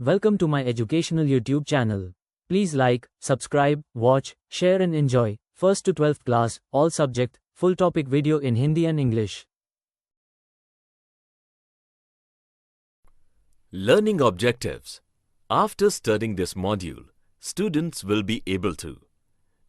Welcome to my educational YouTube channel. Please like, subscribe, watch, share and enjoy. 1st to 12th class, all subject, full topic video in Hindi and English. Learning objectives. After studying this module, students will be able to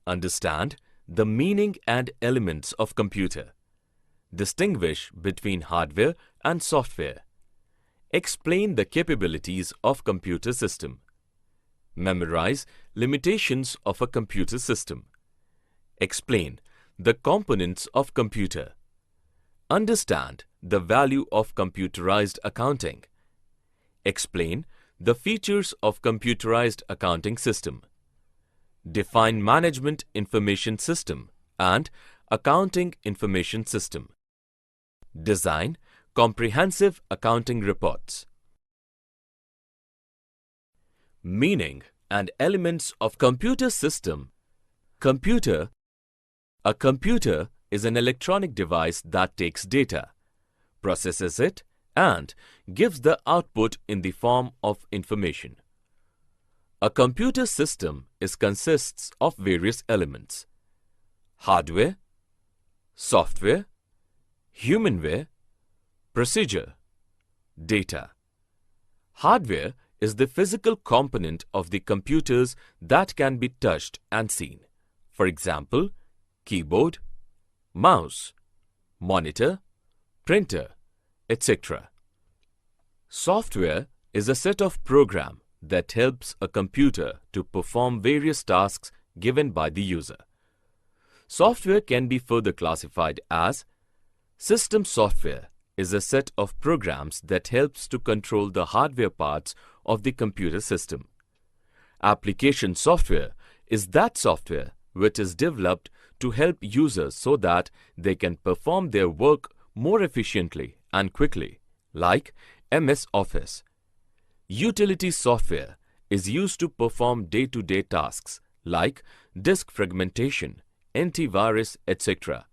understand the meaning and elements of computer, distinguish between hardware and software, explain the capabilities of computer system, memorize limitations of a computer system, explain the components of computer, understand the value of computerized accounting, explain the features of computerized accounting system, define management information system and accounting information system, design comprehensive accounting reports. Meaning and elements of computer system. Computer. A computer is an electronic device that takes data, processes it, and gives the output in the form of information. A computer system consists of various elements: hardware, software, humanware, procedure, data. Hardware is the physical component of the computers that can be touched and seen. For example, keyboard, mouse, monitor, printer, etc. Software is a set of programs that helps a computer to perform various tasks given by the user. Software can be further classified as system software is a set of programs that helps to control the hardware parts of the computer system. Application software is that software which is developed to help users so that they can perform their work more efficiently and quickly, like MS Office. Utility software is used to perform day-to-day tasks like disk fragmentation, antivirus, etc.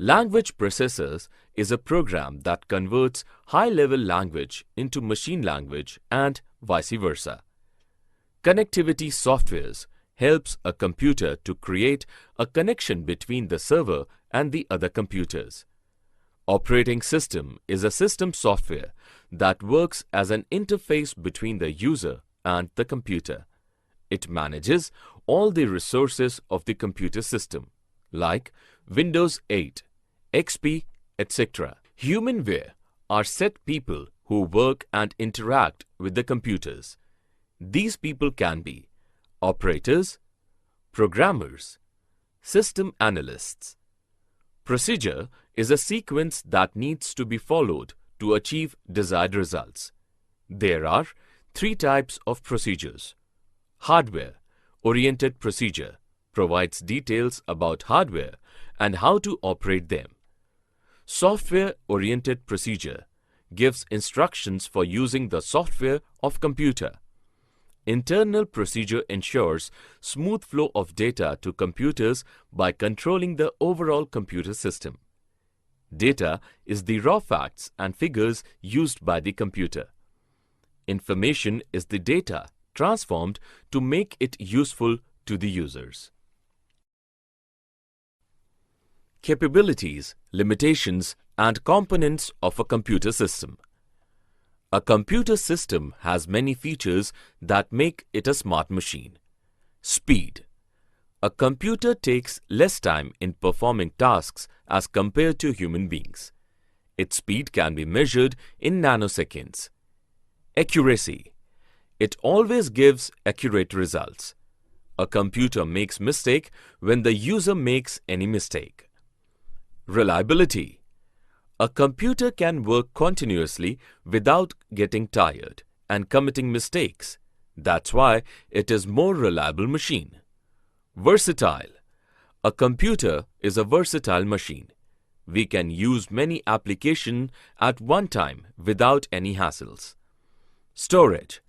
Language processors is a program that converts high-level language into machine language and vice versa. Connectivity softwares helps a computer to create a connection between the server and the other computers. Operating system is a system software that works as an interface between the user and the computer. It manages all the resources of the computer system, like Windows 8, XP, etc. Humanware are set people who work and interact with the computers. These people can be operators, programmers, system analysts. Procedure is a sequence that needs to be followed to achieve desired results. There are 3 types of procedures. Hardware-oriented procedure provides details about hardware and how to operate them. Software-oriented procedure gives instructions for using the software of computer. Internal procedure ensures smooth flow of data to computers by controlling the overall computer system. Data is the raw facts and figures used by the computer. Information is the data transformed to make it useful to the users. Capabilities, limitations, and components of a computer system. A computer system has many features that make it a smart machine. Speed. A computer takes less time in performing tasks as compared to human beings. Its speed can be measured in nanoseconds. Accuracy. It always gives accurate results. A computer makes mistake when the user makes any mistake. Reliability. A computer can work continuously without getting tired and committing mistakes. That's why it is more reliable machine. Versatile. A computer is a versatile machine. We can use many applications at one time without any hassles. Storage.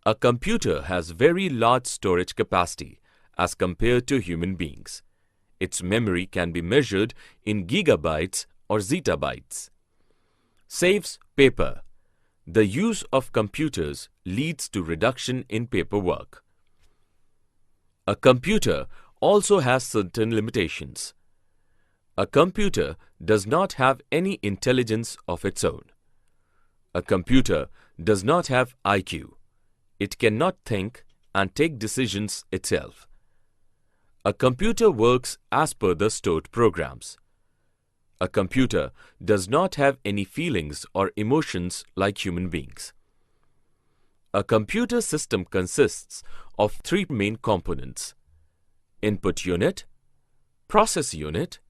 A computer has very large storage capacity as compared to human beings. Its memory can be measured in gigabytes or zettabytes. Saves paper. The use of computers leads to reduction in paperwork. A computer also has certain limitations. A computer does not have any intelligence of its own. A computer does not have IQ. It cannot think and take decisions itself. A computer works as per the stored programs. A computer does not have any feelings or emotions like human beings. A computer system consists of three main components: input unit, process unit,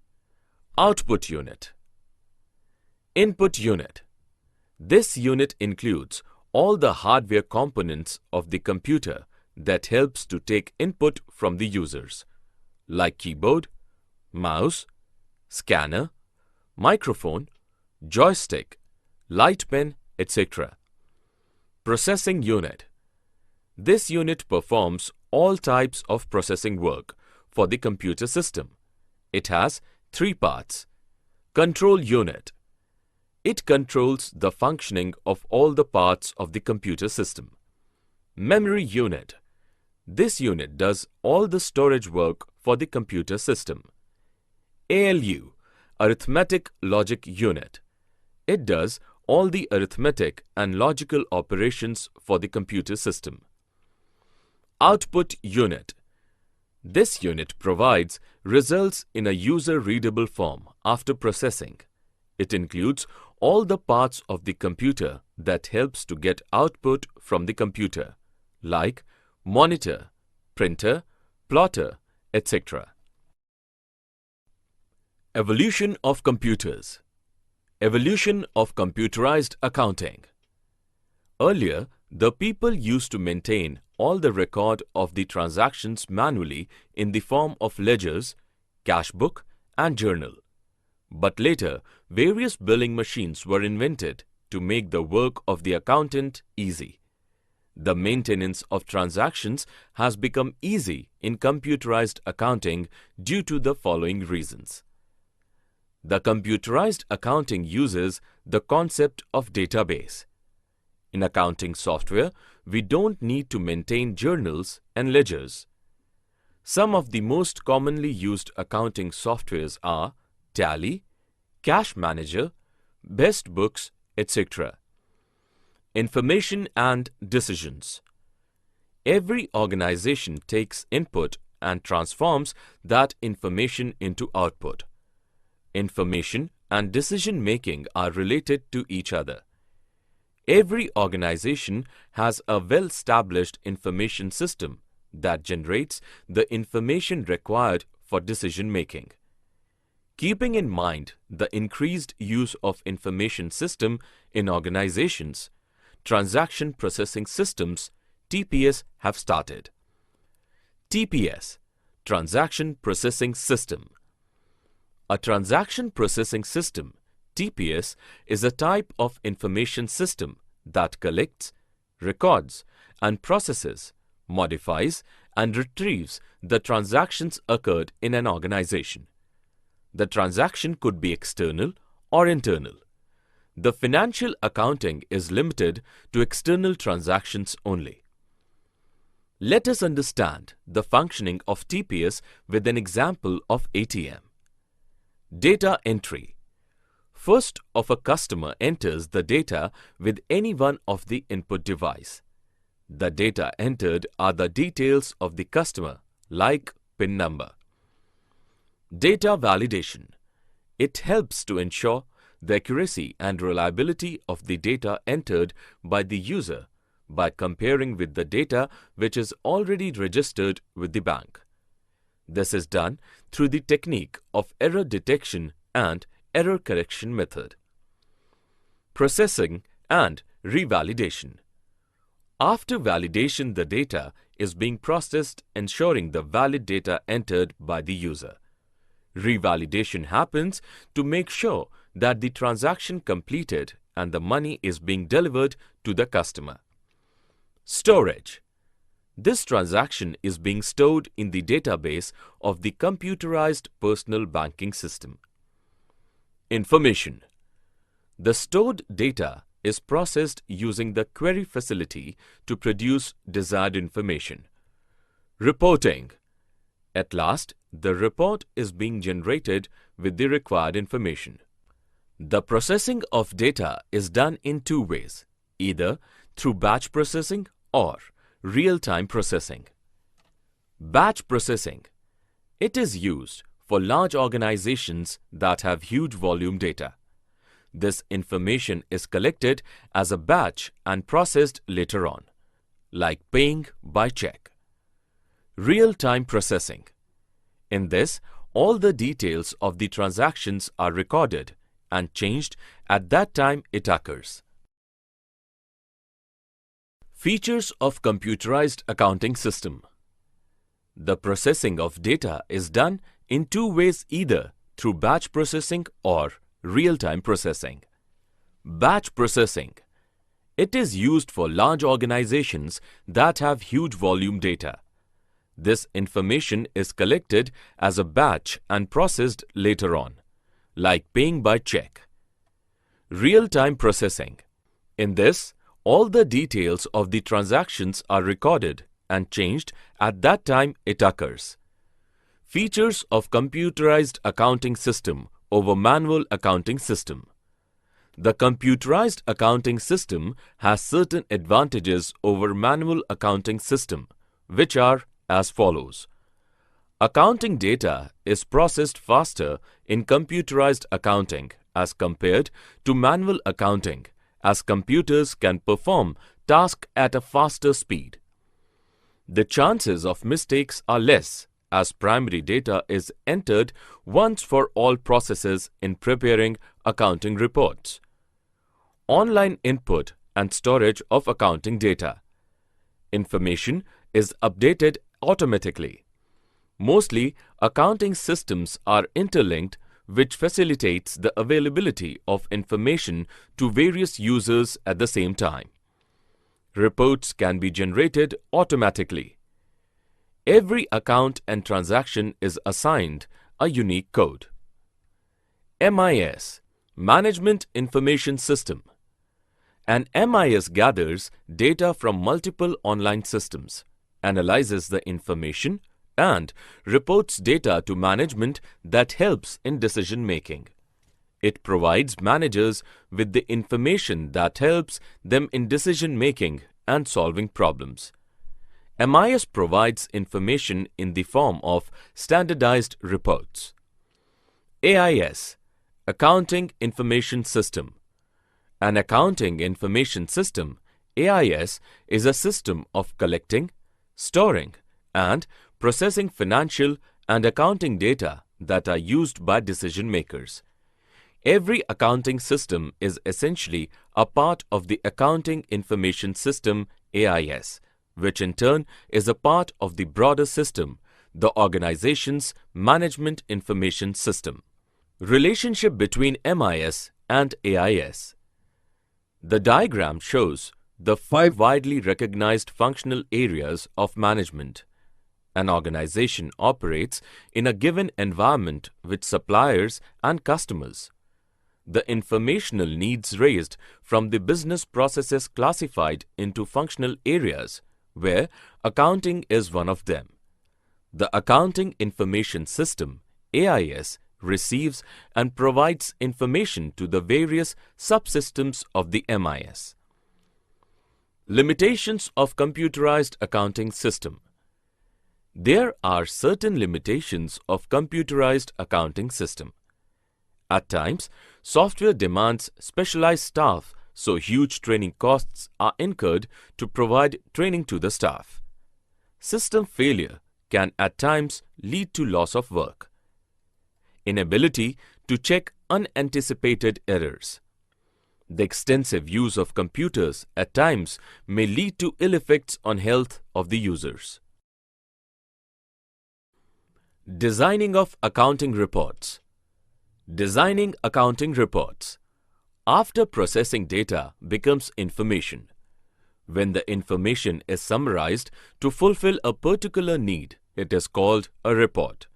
output unit. Input unit. This unit includes all the hardware components of the computer that helps to take input from the users, like keyboard, mouse, scanner, microphone, joystick, light pen, etc. Processing unit. This unit performs all types of processing work for the computer system. It has three parts. Control unit. It controls the functioning of all the parts of the computer system. Memory unit. This unit does all the storage work for the computer system. ALU, Arithmetic Logic Unit. It does all the arithmetic and logical operations for the computer system. Output unit. This unit provides results in a user-readable form after processing. It includes all the parts of the computer that helps to get output from the computer, like monitor, printer, plotter, etc. Evolution of computers. Evolution of computerized accounting. Earlier, the people used to maintain all the record of the transactions manually in the form of ledgers, cash book, and journal. But later, various billing machines were invented to make the work of the accountant easy. The maintenance of transactions has become easy in computerized accounting due to the following reasons. The computerized accounting uses the concept of database. In accounting software, we don't need to maintain journals and ledgers. Some of the most commonly used accounting softwares are Tally, Cash Manager, Best Books, etc. Information and decisions. Every organization takes input and transforms that information into output. Information and decision-making are related to each other. Every organization has a well-established information system that generates the information required for decision-making. Keeping in mind the increased use of information system in organizations, Transaction Processing Systems (TPS) have started. TPS, Transaction Processing System. A transaction processing system, TPS, is a type of information system that collects, records, and processes, modifies, and retrieves the transactions occurred in an organization. The transaction could be external or internal. The financial accounting is limited to external transactions only. Let us understand the functioning of TPS with an example of ATM. Data entry. First of a customer enters the data with any one of the input device. The data entered are the details of the customer, like PIN number. Data validation. It helps to ensure the accuracy and reliability of the data entered by the user by comparing with the data which is already registered with the bank. This is done through the technique of error detection and error correction method. Processing and revalidation. After validation, the data is being processed, ensuring the valid data entered by the user. Revalidation happens to make sure that the transaction completed and the money is being delivered to the customer. Storage. This transaction is being stored in the database of the computerized personal banking system. Information. The stored data is processed using the query facility to produce desired information. Reporting. At last, the report is being generated with the required information. The processing of data is done in two ways, either through batch processing or real-time processing. Batch processing. It is used for large organizations that have huge volume data. This information is collected as a batch and processed later on, like paying by check. Real-time processing. In this, all the details of the transactions are recorded and changed at that time it occurs. Features of computerized accounting system. The processing of data is done in two ways, either through batch processing or real-time processing. Batch processing. It is used for large organizations that have huge volume data. This information is collected as a batch and processed later on, like paying by check. Real-time processing. In this, all the details of the transactions are recorded and changed at that time it occurs. Features of computerized accounting system over manual accounting system. The computerized accounting system has certain advantages over manual accounting system, which are as follows. Accounting data is processed faster in computerized accounting as compared to manual accounting, as computers can perform tasks at a faster speed. The chances of mistakes are less, as primary data is entered once for all processes in preparing accounting reports. Online input and storage of accounting data. Information is updated automatically. Mostly, accounting systems are interlinked, which facilitates the availability of information to various users at the same time. Reports can be generated automatically. Every account and transaction is assigned a unique code. MIS, Management Information System. An MIS gathers data from multiple online systems, analyzes the information, and reports data to management that helps in decision making. It provides managers with the information that helps them in decision making and solving problems. MIS provides information in the form of standardized reports. AIS, Accounting Information System. An accounting information system, AIS, is a system of collecting, storing, and processing financial and accounting data that are used by decision makers. Every accounting system is essentially a part of the Accounting Information System, AIS, which in turn is a part of the broader system, the organization's Management Information System. Relationship between MIS and AIS. The diagram shows the 5 widely recognized functional areas of management. An organization operates in a given environment with suppliers and customers. The informational needs raised from the business processes classified into functional areas, where accounting is one of them. The Accounting Information System, AIS, receives and provides information to the various subsystems of the MIS. Limitations of computerized accounting system. There are certain limitations of computerized accounting system. At times, software demands specialized staff, so huge training costs are incurred to provide training to the staff. System failure can at times lead to loss of work. Inability to check unanticipated errors. The extensive use of computers at times may lead to ill effects on health of the users. Designing of accounting reports. Designing accounting reports. After processing data becomes information. When the information is summarized to fulfill a particular need, it is called a report.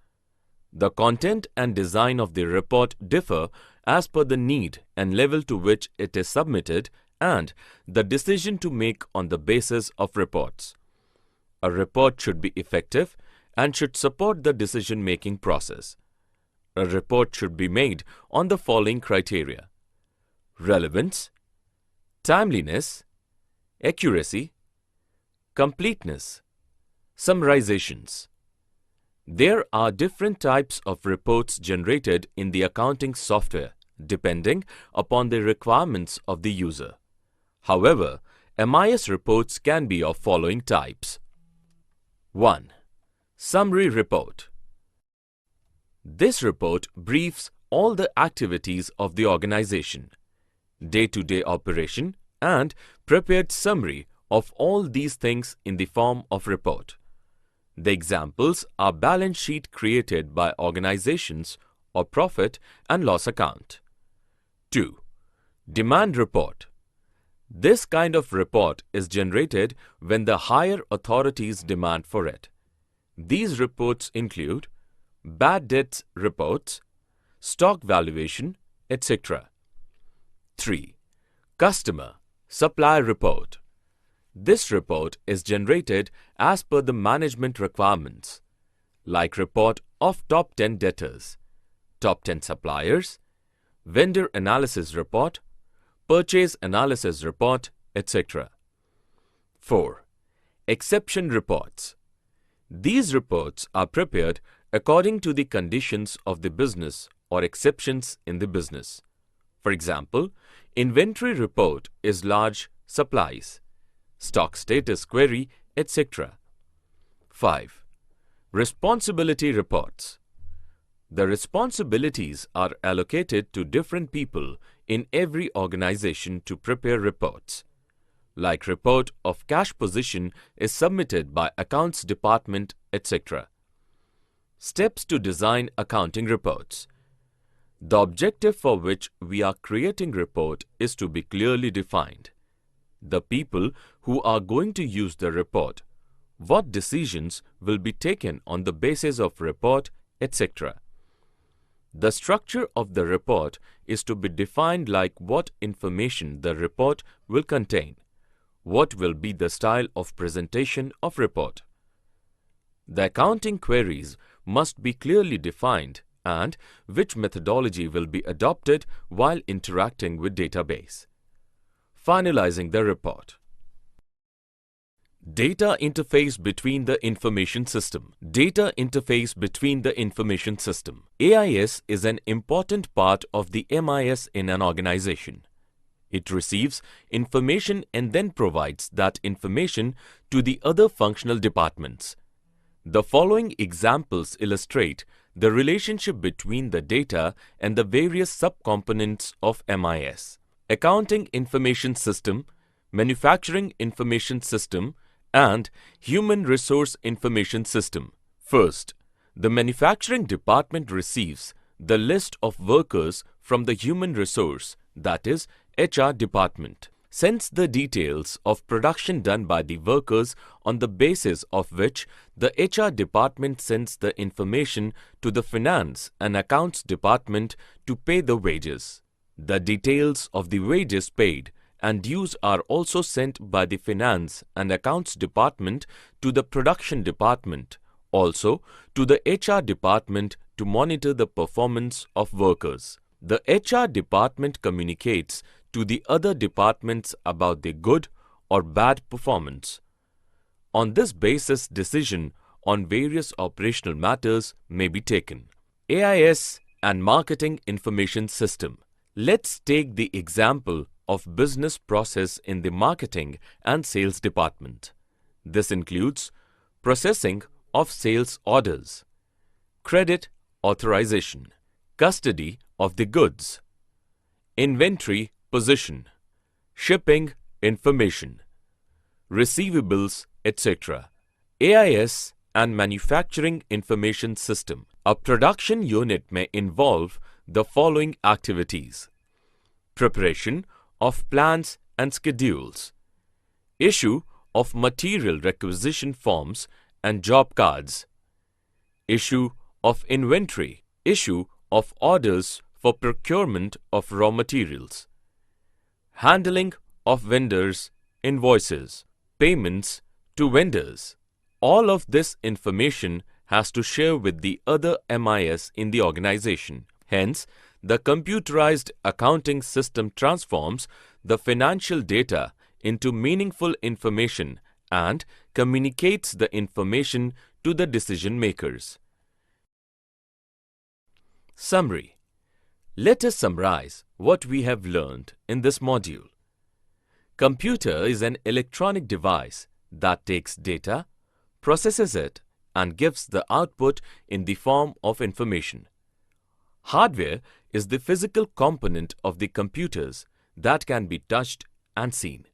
The content and design of the report differ as per the need and level to which it is submitted and the decision to make on the basis of reports. A report should be effective and should support the decision-making process. A report should be made on the following criteria: relevance, timeliness, accuracy, completeness, summarizations. There are different types of reports generated in the accounting software depending upon the requirements of the user. However, MIS reports can be of following types. 1. Summary report. This report briefs all the activities of the organization, day-to-day operation, and prepared summary of all these things in the form of report. The examples are balance sheet created by organizations or profit and loss account. 2. Demand report. This kind of report is generated when the higher authorities demand for it. These reports include bad debts reports, stock valuation, etc. 3. Customer supplier report. This report is generated as per the management requirements, like report of top 10 debtors, top 10 suppliers, vendor analysis report, purchase analysis report, etc. 4. Exception reports. These reports are prepared according to the conditions of the business or exceptions in the business. For example, inventory report is large supplies, stock status query, etc. 5. Responsibility reports. The responsibilities are allocated to different people in every organization to prepare reports. Like report of cash position is submitted by accounts department, etc. Steps to design accounting reports. The objective for which we are creating report is to be clearly defined. The people who are going to use the report, what decisions will be taken on the basis of report, etc. The structure of the report is to be defined, like what information the report will contain, what will be the style of presentation of report. The accounting queries must be clearly defined and which methodology will be adopted while interacting with database. Finalizing the report. Data interface between the information system. Data interface between the information system. AIS is an important part of the MIS in an organization. It receives information and then provides that information to the other functional departments. The following examples illustrate the relationship between the data and the various subcomponents of MIS. Accounting Information System, Manufacturing Information System, and Human Resource Information System. First, the manufacturing department receives the list of workers from the human resource, that is, HR department. Sends the details of production done by the workers, on the basis of which the HR department sends the information to the finance and accounts department to pay the wages. The details of the wages paid and dues are also sent by the finance and accounts department to the production department, also to the HR department to monitor the performance of workers. The HR department communicates to the other departments about the good or bad performance. On this basis, decision on various operational matters may be taken. AIS and Marketing Information System. Let's take the example of business process in the marketing and sales department. This includes processing of sales orders, credit authorization, custody of the goods, inventory position, shipping information, receivables, etc. AIS and Manufacturing Information System. A production unit may involve the following activities: preparation of plans and schedules, issue of material requisition forms and job cards, issue of inventory, issue of orders for procurement of raw materials, handling of vendors' invoices, payments to vendors. All of this information has to share with the other MIS in the organization. Hence, the computerized accounting system transforms the financial data into meaningful information and communicates the information to the decision makers. Summary. Let us summarize what we have learned in this module. Computer is an electronic device that takes data, processes it, and gives the output in the form of information. Hardware is the physical component of the computers that can be touched and seen.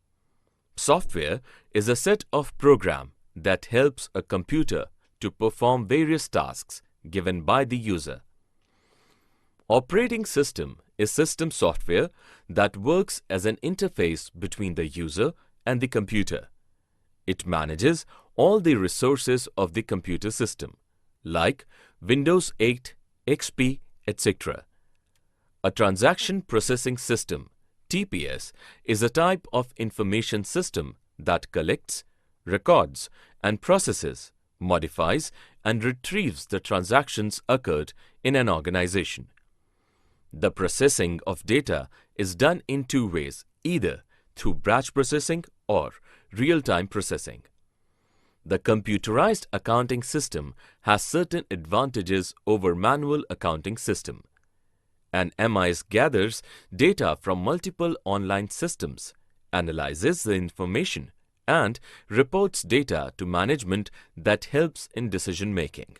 Software is a set of programs that helps a computer to perform various tasks given by the user. Operating system is system software that works as an interface between the user and the computer. It manages all the resources of the computer system, like Windows 8, XP, etc. A transaction processing system, TPS, is a type of information system that collects, records, and processes, modifies, and retrieves the transactions occurred in an organization. The processing of data is done in two ways, either through batch processing or real-time processing. The computerized accounting system has certain advantages over manual accounting system. An MIS gathers data from multiple online systems, analyzes the information, and reports data to management that helps in decision making.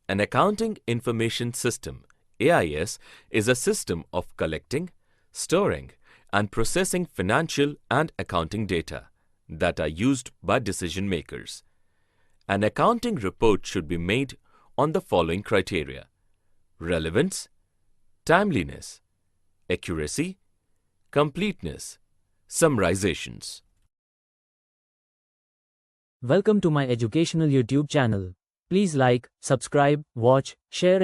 An accounting information system, AIS, is a system of collecting, storing, and processing financial and accounting data that are used by decision makers. An accounting report should be made on the following criteria: relevance, timeliness, accuracy, completeness, summarizations. Welcome to my educational YouTube channel. Please like, subscribe, watch, share and